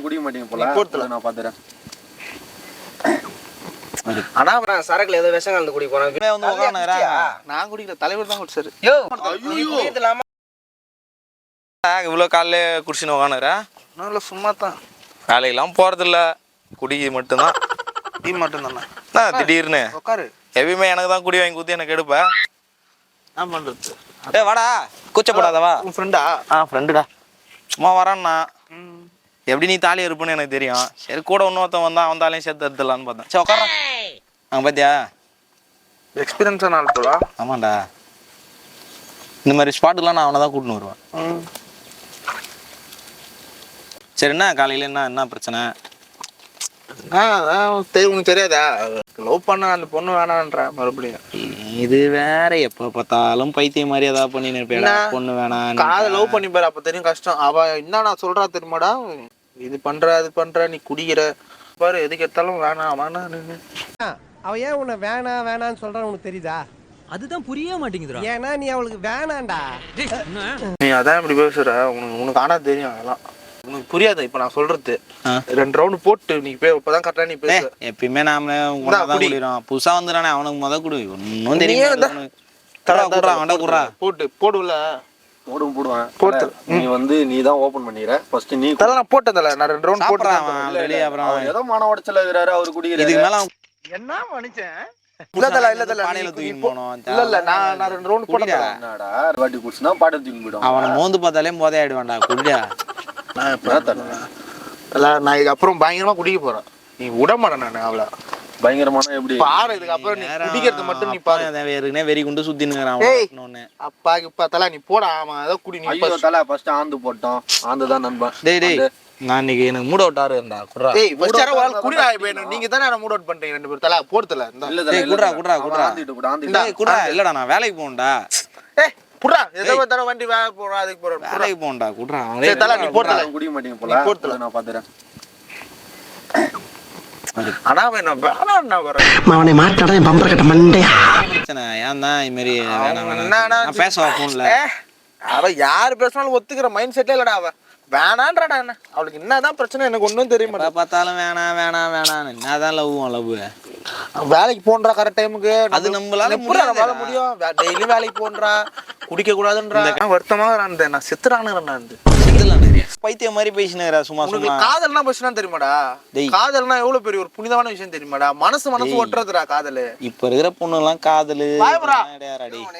குடிக்க மாட்டீங்க போல. போறதுல நான் பாத்துறேன். ஆனா சரக்குல ஏதோ விஷம் கலந்து குடி போறாங்க. வந்து உட்காந்துறா. நான் குடிக்கல, தலைவர் தான் குடிச்சாரு. இவ்வளவு காலையில குடிச்சுன்னு உட்காந்துறா. நல்ல சும்மா தான். வேலையெல்லாம் போறதில்ல, குடி மட்டும்தான். டீ மட்டும் தானே திடீர்னு உட்காரு. எப்பயுமே எனக்கு தான் குடி வாங்கி ஊற்றி எனக்கு எடுப்பேன். என்ன பண்றது? வாடா, கூச்சப்படாதவா. உன் ஃப்ரெண்டா? ஃப்ரெண்டுடா. சும்மா வரான்னா எப்படி நீ தாலி இருப்புன்னு எனக்கு தெரியும். சரி கூட இன்னொருத்தன் வந்தான், அவன் தாலையும் சேர்த்து எடுத்துடலான்னு பார்த்தேன். சரி உட்கார. அங்கே பார்த்தியா எக்ஸ்பீரியன்ஸான ஆள் போலா. ஆமாண்டா, இந்த மாதிரி ஸ்பாட்டுக்கெலாம் நான் அவனை தான் கூட்டின்னு வருவேன். சரி என்ன காலையில் என்ன பிரச்சனை? உனக்கு தெரியாதா? லவ் பண்ண அந்த பொண்ணு வேணான்ற மறுபடியும். இது வேற, எப்ப பார்த்தாலும் பைத்தியம் மாதிரி ஏதாவது பண்ணி நினைப்பேடா. பொண்ணு வேணாம், காதை லவ் பண்ணி பாரு, அப்ப தெரியும் கஷ்டம். அவ என்ன நான் சொல்றா தெரியுமாடா, இது பண்ற அது பண்ற, நீ குடிக்கிற பாரு, எதுக்கு எடுத்தாலும் வேணாம் வேணாம். அவ ஏன் உன்னை வேணாம் வேணான்னு சொல்றான்னு உனக்கு தெரியுதா? அதுதான் புரிய மாட்டேங்குதுடா. ஏன்னா நீ அவளுக்கு வேணாண்டா. நீ அதான் இப்படி பேசுற, உனக்கு ஆனா தெரியும் அதெல்லாம். உனக்கு புரியாது. இப்ப நான் சொல்றது 2 ரவுண்ட் போட்டு நீ இப்பதான் கரெக்டா நீ பேச. எப்பயுமே நாம குடிக்கிறோம். புதுசா வந்துடானே அவனுக்கு முத குடி. ஒன்னும் தெரியும். போடுல போடுவேன். போட்டு நீ தான் ஓபன் பண்ணிக்கிற. ஃபர்ஸ்ட் நீ நான் போட்டதல நான் 2 ரவுண்ட் போட்டேன். வெளியே அப்புறம் ஏதோ மன உடைச்சல இருக்கறாரு அவர் குடிக்கிறாரு. இதுக்கு மேல என்ன மனுஷன்? இல்ல பானையில தூக்கி போறோம். இல்ல நான் 2 ரவுண்ட் போட்டேன். என்னடா வாட்டி குடிச்சனா பாட தூக்கி போய்டும். அவன மோந்து பார்த்தாலே போதை ஆயிடுவான்டா. குடிடா. நான் நான் இதுக்கு அப்புறம் பயங்கரமா குடிக்க போறேன். நீ விட மாட்டேன் நான் அவள. பயங்கரமான எப்படி பாரு, இதுக்கு அப்புறம் நீ குடிக்கிறது மட்டும் நீ பாரு. ஏற்கனவே வெறி கொண்டு சுத்தினுங்கறான் அவனே. அப்பாக்கு தல நீ போடா. ஆமா அத குடி நீ. ஐயோ தல ஃபர்ஸ்ட் ஆந்து போட்டோம். ஆந்து தான் நண்பன். டேய் நான் இன்னைக்கு எனக்கு மூட் அவுட் ஆறேன்டா. குட்றா. டேய் ஃபர்ஸ்ட் யாரோ வால் குடிடா. இப்போ நீங்க தானே என்ன மூட் அவுட் பண்றீங்க ரெண்டு பேரும். தல போடுதல. இல்ல தல குட்றா. டேய் குட்றா. இல்லடா நான் வேலைக்கு போறேன்டா. ஏய் புறா, ஏதோ தர வண்டி வேலை போறா, அதுக்கு போறா. வேலைக்கு போறேன்டா. குட்றா. சரி தல நீ போடுடா. குடிக்க மாட்டீங்க போல. போடுடல நான் பாத்துறேன். ஆனா வேணா வர அவனை மாட்டாடா பம்பர் கட்ட மண்டையா. பிரச்சனை ஏன்டா இந்த மாதிரி வேணாம் நான் பேசவா போன்ல. அவ யார் பேசினாலும் ஒத்துக்கிற மைண்ட் செட்ல இல்லடா. அவ வேணான்றடா. என்ன அவளுக்கு என்னதான் பிரச்சனை எனக்கு ஒன்றும் தெரிய மாட்டேன். பார்த்தாலும் வேணாம் என்னதான் லவ் வேலைக்கு போன்றா கரெக்ட் டைமுக்கு. அது நம்மளால வாழ முடியும். டெய்லி வேலைக்கு போன்றா, குடிக்க கூடாதுன்றா. வருத்தமா நான் செத்துறானுங்கிறேன். பைத்தியம் மாதிரி பேசினேரா சும்மா சும்மா. காதல்னா பேசினா தெரியுமாடா? காதல்னா எவ்வளவு பெரிய ஒரு புனிதமான விஷயம் தெரியுமாடா? மனசு ஒட்டுறதுடா காதல். இப்ப இருக்கிற பொண்ணு எல்லாம் காதலு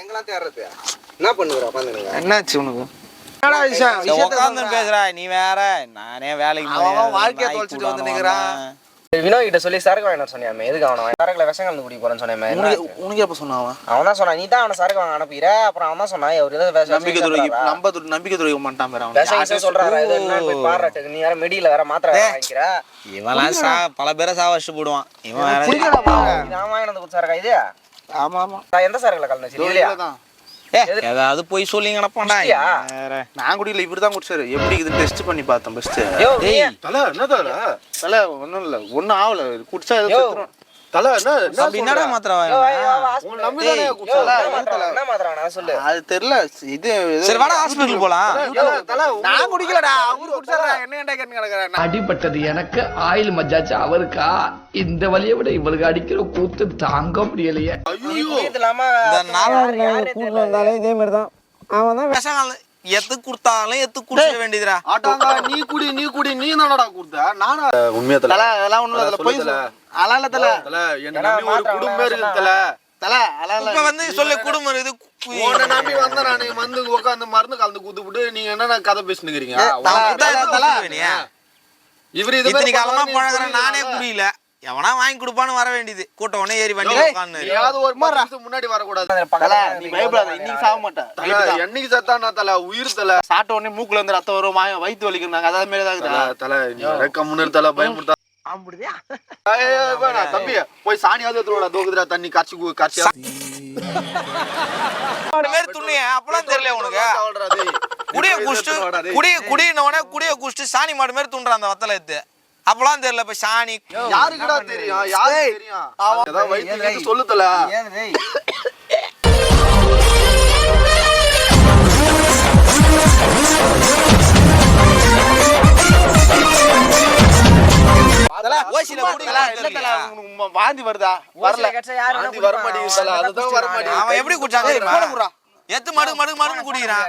எங்கெல்லாம் தேடுறது. என்ன பண்ணுறா? என்னாச்சு உனக்கு? பேசுறா நீ வேற. நானே வேலைக்கு வாழ்க்கைய தொலைச்சிட்டு வந்து நிக்கிறான். வினோய் கிட்ட சொல்லி சரக்கு வாங்கிட்டு சொன்னியாமே, எதுக்கு அவனை சரக்குல விஷம் கலந்து குடி போறேன்னு சொன்னேன். உனக்கு எப்ப சொன்னான்? அவன் தான் சொன்னான். நீ தான் அவனை சரக்கு வாங்க அனுப்பிற. அப்புறம் அவன் தான் சொன்னான் நம்பிக்கை துறைக்க மாட்டான். விஷம் சொல்றாரு. இது என்ன போய் பாடுறதுக்கு நீ வேற மெடியில வேற மாத்திரை வாங்கிக்கிற. இவெல்லாம் பல பேரை சாவச்சு போடுவான். இவன் வாங்கினது சரக்கா இது? ஆமா ஆமா. எந்த சரக்குல கலந்துச்சு? இல்லையா ஏதாவது போய் சொல்லி கிடப்பான்டா. நான் குடிக்கல, இவருதான் குடிச்சாரு. எப்படி இது டெஸ்ட் பண்ணி பார்த்தேன் ஃபர்ஸ்ட். தல ஒண்ணும் இல்ல, ஒண்ணும் ஆகல. குடிச்சா ஏதோ தல என்னடா மாத்திரை அது தெரியல. இது சரி வாடா ஹாஸ்பிடல் போலாம். நான் குடிக்கலடா, அவரு குடிச்சாரா. என்ன கேட்டு கிடக்குறேன். அடிபட்டது எனக்கு, ஆயில் மஜாச்சு அவருக்கா. இந்த வழியை விட இவளுக்கு அடிக்கிற கூத்து தாங்க முடியலையே. இதே மாதிரிதான் அவன் தான் விஷம் எத்து குடுத்தாலும் எத்து குடிச்ச வேண்டியதுடா. ஆட்டாங்க நீ குடி நீ தானடா குடுத்த. நானா உண்மையா தல அதெல்லாம் ஒண்ணும் இல்ல. போய் அலால தல என்ன நம்பி ஒரு குடும்பம் இருக்கு தல. இப்ப வந்து சொல்ல குடும்பம் இருக்குது. உன்னை நம்பி வந்த நானு வந்து உட்காந்து மருந்து கலந்து குடுத்துட்டு நீங்க என்ன கதை பேசினுக்கிறீங்க? இவரு இத்தனை காலமா பழகுற நானே குடியில. எவனா வாங்கி கொடுப்பான்னு வர வேண்டியது. கூட்டம் உடனே ஏறி வண்டி உட்காந்து ஒரு மாசம் முன்னாடி வரக்கூடாது. நீ பயப்படாத, இன்னைக்கு சாக மாட்டேன். என்னைக்கு சத்தானா தல உயிர் தல. சாப்பிட்ட உடனே மூக்குல இருந்து ரத்தம் வரும், வயிற்று வலிக்கிறாங்க. அதாவது மாதிரி தான் தல கம்முன்னு தல பயமுறுத்தா. தம்பி போய் சாணியாவது எடுத்துடா. தோகுதுரா தண்ணி காய்ச்சி துணிய அப்பெல்லாம் தெரியல உனக்கு. குடிய குடிச்சு சாணி மாடு மாதிரி துண்டுறான் அந்த வத்தல எடுத்து. அப்பெல்லாம் தெரியல. இப்ப சாணி யாருக்குடா தெரியும்? யாரு தெரியும்? சொல்லுதல. ஓசில குடிக்கல இல்ல தல உனக்கு வாந்தி வருதா வரல வாந்தி வர மாட்டேங்குது தல அதுதான் வர மாட்டேங்குது அவன் எப்படி குடிச்சாங்க தெரியுமா எத்து மடுன்னு குடிக்கிறான்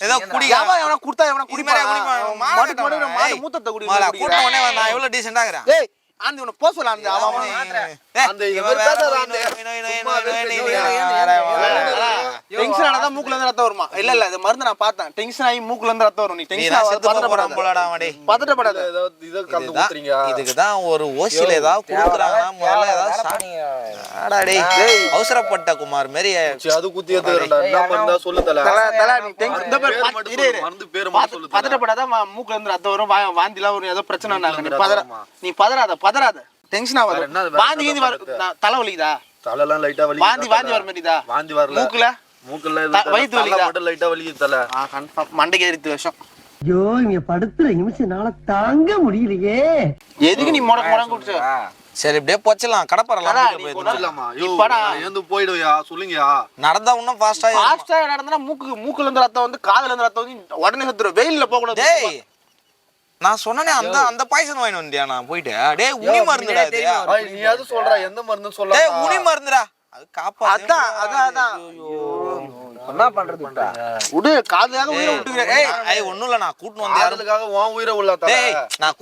ஏதோ குடிக்காம எவனா குடுத்தா எவனா குடிமாரே மாடு மூத்தத்தை குடி கூட்ட உடனே நான் எவ்வளவு டீசென்ட்டா இருக்கறேன் டேய் ஆந்தி உன போ சொல்ல ஆந்தி அவன் அந்த இவர் பேசாத அந்த டென்ஷன் ஆனதா மூக்குல இருந்து ரத்தம் வருமா இல்ல இல்ல இது மருந்து நான் பார்த்தேன் டென்ஷன் ஆகி மூக்குல இருந்து ரத்தம் வரும் நீ டென்ஷன் பதட்டப்படாத ஏதோ இத கலந்து ஊத்துறீங்க இதுக்குதான் ஒரு ஓசில ஏதாவது குடுக்குறாங்கன்னா முதல்ல ஏதாவது ஆடா டேய் அவசரப்பட்ட குமார் மாதிரி அது குத்தி ஏத்துறடா என்ன பண்ணா சொல்லு தல தல நீ டென்ஷன் இந்த பேர் மருந்து பேர் மட்டும் சொல்லு பதட்டப்படாத மூக்குல இருந்து ரத்தம் வரும் வாந்திலாம் வரும் ஏதோ பிரச்சனை நீ பதறாத டென்ஷன் ஆகாத வாந்தி கீந்தி தலை வலிக்குதா தலைலாம் லைட்டா வலி வாந்தி வர மாதிரிதா வாந்தி வரல மூக்குல வயித்து வலிக்குதா மட்டும் லைட்டா வலிக்குது தல கன்ஃபார்ம் மண்டைக்கு ஏறித்து விஷம் ஐயோ இங்க படுத்துற நிமிஷம்னால தாங்க முடியலையே எதுக்கு நீ முடக்கு குடிச்ச சரி இப்படியே போச்சலாம் கடப்பறலாம் சொல்லலாமா யோ ஏந்து போய்டுயா சொல்லுங்கயா நடந்தா இன்னும் ஃபாஸ்டா நடந்தா மூக்குல இருந்து ரத்தம் வந்து காதுல இருந்து ரத்தம் வந்து உடனே செத்துரும் வெயில்ல போக கூடாது டேய் நான் சொன்னனே அந்த பாய்சன் வாங்கி வந்தியா நான் போயிட்டு டேய் உனி மருந்துடா இது நீ அது சொல்ற எந்த மருந்து சொல்ல டேய் உனி மருந்துடா அது காப்பா அதான் என்ன பண்றது உடு காதுலாக உயிரை விட்டுக்கிறேன் ஏய் ஒண்ணும் இல்ல நான் கூட்னு வந்த அதுக்காக உன் உயிரை உள்ள தல டேய் நான்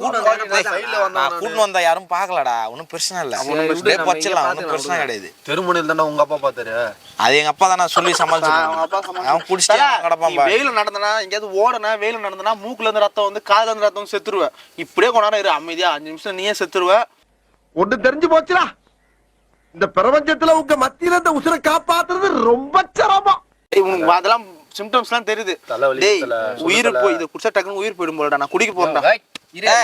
கூட்னு வந்தா யாரும் பார்க்கலடா ஒண்ணும் பிரச்சனை இல்ல அப்படியே போச்சலாம் ஒண்ணும் பிரச்சனை கிடையாது தெருமுனையில தான உங்க அப்பா பாத்தாரு அது எங்க அப்பா தான சொல்லி சமாளிச்சான் அவன் குடிச்சிட்டு கடப்பான் பா வெயில நடந்தனா எங்கயாவது ஓடனா வெயில நடந்தனா மூக்குல இருந்து ரத்தம் வந்து காதுல இருந்து ரத்தம் செத்துருவ இப்படியே கொண்டாட இரு அமைதியா 5 நிமிஷம் நீயே செத்துருவ ஒண்ணு தெரிஞ்சு போச்சுடா இந்த பிரபஞ்சத்துல உங்க மத்தியில இந்த உசுரை காப்பாத்துறது ரொம்ப சிரமம் உனக்கு அதெல்லாம் சிம்டம்ஸ் எல்லாம் தெரியுது டேய் உயிர் போய் இது குடிச்சா டக்குன்னு உயிர் போயிடும் போலடா நான் குடிக்க போறேன்டா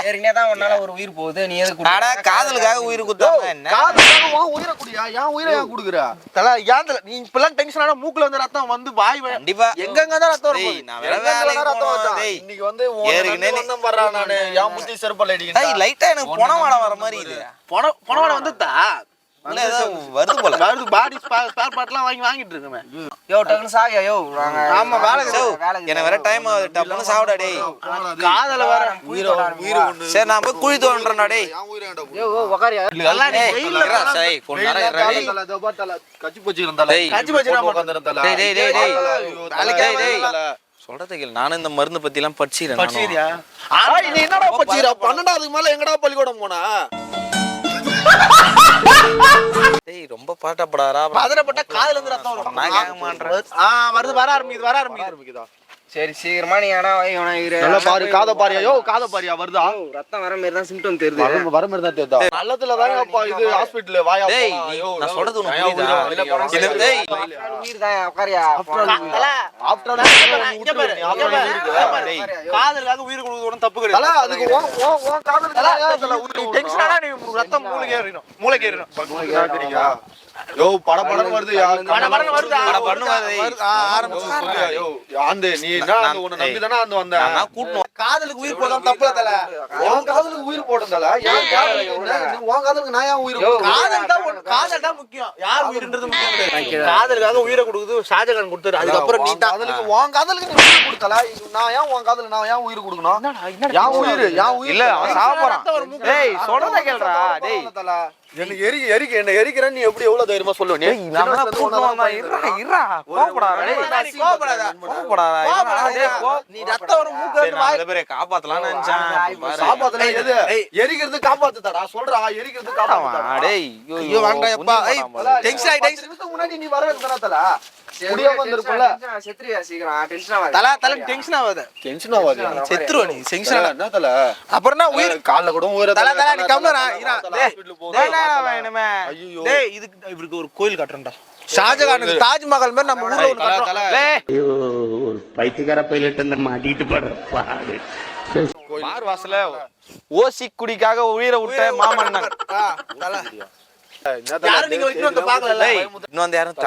ஏறினேதான் உன்னால ஒரு உயிர் போகுது நீ எதுக்கு அட காதலுக்காக உயிர் குத்தாங்க என்ன காதுக்காக உன் உயிரை குடியா ஏன் உயிரை ஏன் குடுக்குற தல ஏன்ல நீ இப்பலாம் டென்ஷன் ஆனா மூக்குல இருந்து ரத்தம் வந்து வாய் கண்டிப்பா எங்கங்க தான் ரத்தம் டேய் வரும் நான் வேற டேய் இன்னைக்கு வந்து வந்து வர்றான் நானு ஏன் முத்தி செருப்பல்ல அடிக்கிறேன் டேய் லைட்டா எனக்கு பொணவாட வர மாதிரி இது பொணவாட வந்துட்டா இல்ல ஏதோ வருது போல வருது பாடி ஸ்பேர் பார்ட்லாம் வாங்கிட்டு இருக்கமே யோ டக்குனு சாவியா யோ ஆமா வேலை என்ன வேற டைம் டப்புன்னு சாவுடா டேய் காதல வர உயிரை ஒண்ணு சரி நான் போய் குழி தோன்றேன்டா டேய் ஏன் உயிரை ஏன்டா யோ உக்காரியா எல்லாம் நீ வெயில்ல சரி கொஞ்ச நேரம் இருடா டேய் தல தபா தல கச்சி போச்சு இருந்தால டேய் கச்சி போச்சு நான் உட்கார்ந்திருந்த தல டேய் டேய் டேய் நாளைக்கு டேய் சொல்றத கேளு நானும் இந்த மருந்து பத்தி எல்லாம் படிச்சிரேன் படிச்சிரியா நீ என்னடா படிச்சிரா 12வது மேல எங்கடா பள்ளிக்கூடம் போனா டேய் ரொம்ப பாட்டப்படாரா பதறப்பட்ட காதுல இருந்து ரத்தம் வரும் நான் கேட்க மாட்டேன் வருது வர ஆரம்பிக்குது சரி சீக்கிரமா நீ ஆனா நல்லா பாரு காத பாரியா யோ காத பாரியா வருதா ரத்தம் வர மாதிரி தான் சிம்டம் தெரியுது வர மாதிரி தான் தெரியுதா நல்லதுல தான் அப்பா இது ஹாஸ்பிடல்ல வாயா டேய் நான் சொல்றது உனக்கு புரியுதா இது டேய் உயிர் தான் உக்காரியா ஆஃப்டர் காதலுக்காக உயிர் கொடுக்கணும் தப்பு கிடையாது தல அதுக்கு உன் காதலுக்கு டென்ஷன் ஆனா நீ ரத்தம் மூளைக்கு ஏறிடும் யோ படபடன்னு வருது படபடன்னு வருதா? ஆரம்பிச்சு யோ ஆந்து நீ என்ன அந்த உன்னை நம்பி தானே அந்த வந்த நான் கூட்டணும் காதலுக்கு உயிர் போதான் தப்புல தல உன் காதலுக்கு உயிர் போடுறதால உன் காதலுக்கு நான் ஏன் உயிர் காதல் தான் முக்கியம் யார் உயிர்ன்றது முக்கியம் கிடையாது காதலுக்காக உயிரை கொடுக்குது ஷாஜகான் கொடுத்தாரு அதுக்கப்புறம் நீ காதலுக்கு உன் காதலுக்கு நீ உயிர் கொடுத்தல நான் ஏன் உன் காதலுக்கு நான் ஏன் உயிர் கொடுக்கணும் என் உயிர் இல்ல அவன் சாவ போறான் டேய் சொல்றத கேளுடா டேய் எனக்கு என்ன எரிக்கிறேன் நீ எப்படி எவ்வளவு தைரியமா சொல்லுவ நீ நாம கூட்டணும் வந்தா இருடா கோபப்படாத டேய் கோபப்படாத டேய் நீ ரத்தம் வர மூக்குல இருந்து வாய் பேரே காப்பாத்தலாம் நினைச்சேன் காப்பாத்தல எது எரிக்கிறது காப்பாத்துடா சொல்றா எரிக்கிறது காப்பாத்துடா டேய் ஐயோ வாங்கப்பா ஏய் டென்ஷன் ஆயி முன்னாடி நீ வர வேண்டியதானே முடியாம வந்திருப்பல செத்ரியா சீக்கிரம் டென்ஷன் ஆகாத தல டென்ஷன் ஆகாத டென்ஷன் ஆகாது செத்துருவ நீ டென்ஷன் என்ன தல அப்புறம் என்ன உயிர் கால்ல கூட உயிர தல நீ கம்னரா ஐயோ டேய் இதுக்கு இவருக்கு ஒரு கோயில் கட்டறேன்டா ஷாஜகானுக்கு தாஜ்மஹால் மாதிரி நம்ம ஊர்ல ஒரு கட்டறோம் ஐயோ ஒரு பைத்தியக்கார பைலட் அந்த மாட்டிட்டு படுற பாடு மார் வாசல ஓசி குடிக்காக உயிரை விட்ட மாமன்னன் யாரு நீங்க வைக்கணும் அந்த பாக்கல இன்னும் அந்த யாரும்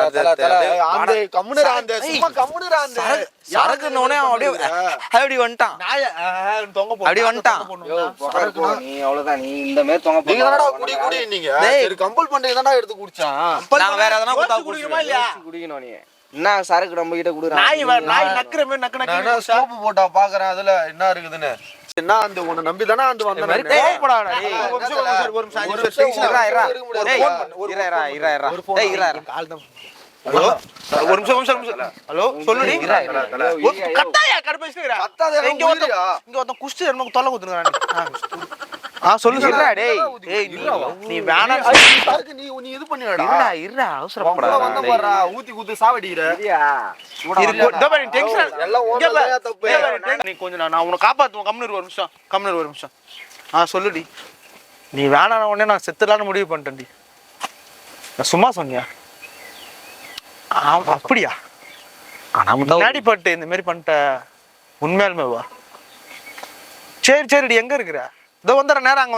ஆண்டே கம்முனரா அந்த சும்மா கம்முனரா அந்த சரக்குனோனே அப்படி வந்துட்டான் தொங்க போ அப்படி வந்துட்டான் நீ அவ்வளவுதான் நீ இந்த மாதிரி தொங்க நீங்க தானடா குடி நீங்க சரி கம்பல் பண்ணி தானடா எடுத்து குடிச்சான் நான் வேற எதனா குத்தா குடிக்குமா இல்லையா குடிக்கணும் நீ என்ன சரக்கு நம்ம கிட்ட குடுறான் நாய் நக்குற மாதிரி நக்கு நான் ஸ்கோப் போட்டா பாக்குறேன் அதுல என்ன இருக்குதுன்னு என்ன அந்த உன்னை நம்பி தானே அந்த வந்தேன் நானு. கோவப்படாதடா டேய். ஒரு நிமிஷம் இருடா, இருடா. இருக்க முடியாது. டேய், இருடா. டேய், இருடா. ஹலோ ஒரு நிமிஷம் ஹலோ சொல்லுடி கட்டாயா கடுப்பேசிட்டு கத்தாத எனக்கு இங்க ஒருத்தன் உயிரியா? இங்க ஒருத்தன் குஷ்டு என்ன தொல்லை குத்துறானே சொல்லு இருடா, டேய். ஏய் நீ வேணாம் ஐய், நீ பாருக்கு, நீ இது பண்ணிடா இருடா அவசரப்படாத வந்த பாரு ஊத்தி குத்து சாவடிக்கிற எல்லாம் ஓனர்லயா தப்பு. நீ கொஞ்சம் நான் உன்னை காப்பாத்துவேன் கம்னு ஒரு நிமிஷம் சொல்லுடி நீ வேணாம் உடனே நான் செத்துலான்னு முடிவு பண்ணிட்டேன்டி நான் சும்மா சொன்னியா அப்படியா முன்னாடி பட்டு இந்த மாதிரி பண்ணிட்ட உண்மையாலுமேவா சரிடி எங்க இருக்கிற இதோ வந்துடுறேன் நேரம் அங்க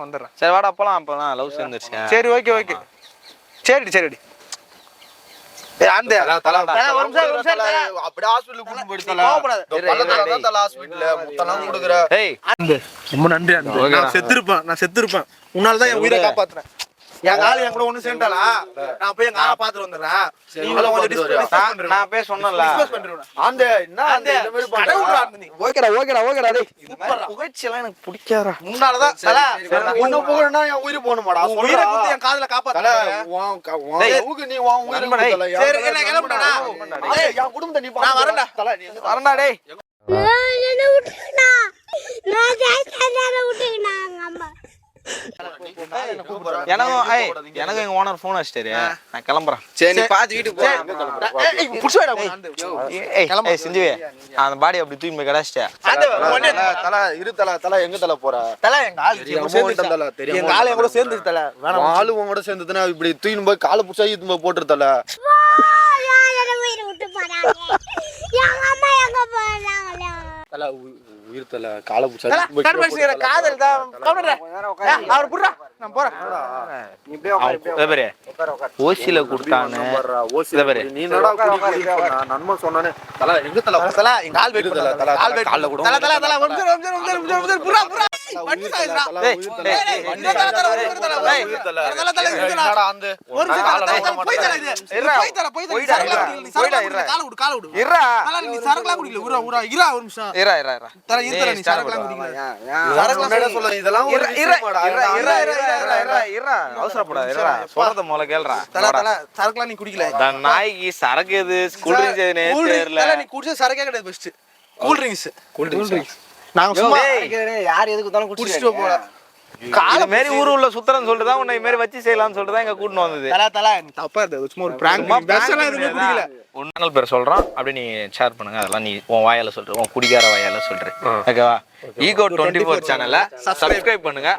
வந்துடுறேன் சரி வாடா அப்பலாம் லவ் சேர்ந்துருச்சு. சரி ஓகே சரிடி அந்த ஒரு நிமிஷம் அப்படியே ஹாஸ்பிடலுக்கு கூட்டிட்டு போயிட்டு தல. கோவப்படாத. இதோ பள்ளத்துல தான் தல ஹாஸ்பிடல்ல முத்தெல்லாம் கொடுக்குற. ஏய், ரொம்ப நன்றி நான் செத்துருப்பேன் உன்னாலதான் என் உயிரை காப்பாத்துறேன் என் ஆளு என் கூட ஒண்ணு சேர்ந்தாளா நான் போய் எங்க ஆளை பாத்துட்டு வந்துடுறேன் நான் போய் சொன்னேன்ல. அந்த என்ன அந்த இந்த மாதிரி பண்ற? ஓகேடா டேய். புகழ்ச்சியெல்லாம் எனக்கு பிடிக்காதா முன்னாலதான் தல, ஒண்ணு போகணும்னா என் உயிர் போகணுமாடா? உன் உயிரை குத்தி என் காதுல தல, காப்பாத்தல உன் டேய். லவ்வுக்கு நீ உன் உயிரை நண்பனே, கொடுத்தல. சரி, என்ன கிளம்புடா? டேய், என் குடும்பத்தை நீ நான் வரேன்டா. தல, நீ எங்க வரண்டா டேய் எனக்கும் எங்க ஓனர் போன் அடிச்சிட்டாரு. நான் கிளம்புறேன். சரி, நீ பாத்து வீட்டுக்கு போ. ஏய் செஞ்சுவே அந்த பாடி அப்படி தூக்கி போய் கடாச்சிட்டேன். தல, இரு தல, எங்க தல போற? எங்க ஆளு தெரியாம வந்துட்டேன் தல, தெரியாம எங்க ஆளு என் கூட சேர்ந்து தல வேணாம் ஆளு உன் கூட சேர்ந்துதுன்னா இப்படி தூக்கின்னு போய் காலை புடிச்சா இது போய் போட்டுருத்தல. தல, உயிர் தல, காலை புடிச்சா காதல் தான் அவர் புடுறா நான் போறேன் ஓசில கொடுத்தானு நீ என்னடா நன்மை சொன்னானே. தல, எங்க தல போற? தல எங்க ஆள் வெயிட் தல, தல, ஆள் வெயிட் கால்ல கூட தல தல தல ஒரு நிமிஷம் புறா வண்டி சாய்றா டேய், என்னடா அந்த ஒரு நிமிஷம் போய் தர இது போய் தர கால விடு இருடா. தல நீ சரக்குலாம் குடிக்கல உரா இரா ஒரு நிமிஷம் இருடா. தர இருடா நீ சரக்குலாம் குடிக்கல என்னடா சொல்ல இதெல்லாம் ஒரு விஷயமாடா. அவசரப்படாத இருடா. சொல்றத முதல்ல கேளுடா. தல தல சரக்குலாம் நீ குடிக்கல இந்த நாய்க்கு சரக்கு எது கூல் ட்ரிங்க்ஸ் எதுனே தெரியல. தல நீ குடிச்ச சரக்கே கிடையாது பெஸ்ட் கூல் ட்ரிங்க்ஸ் நாங்க சும்மா யார் எதுக்கு வந்தாலும் குடிச்சிட்டு போல கால மாரி ஊரு உள்ள சுத்தறன்னு சொல்லிட்டு தான் உன்னை மாதிரி வச்சு செய்யலாம்னு சொல்லிட்டு தான் எங்க கூட்டிட்டு வந்தது. தல நீ தப்பா இருந்தது சும்மா ஒரு பிராங்க் பெஸ்ட்லாம் எதுவுமே குடிக்கல உன் சேனல் பேர் சொல்றோம் அப்படியே நீ ஷேர் பண்ணுங்க. அதெல்லாம் நீ உன் வாயால சொல்ற, உன் குடிக்கார வாயால சொல்ற. ஓகேவா? ஈகோ 24 சேனலை சப்ஸ்கிரைப் பண்ணுங்க.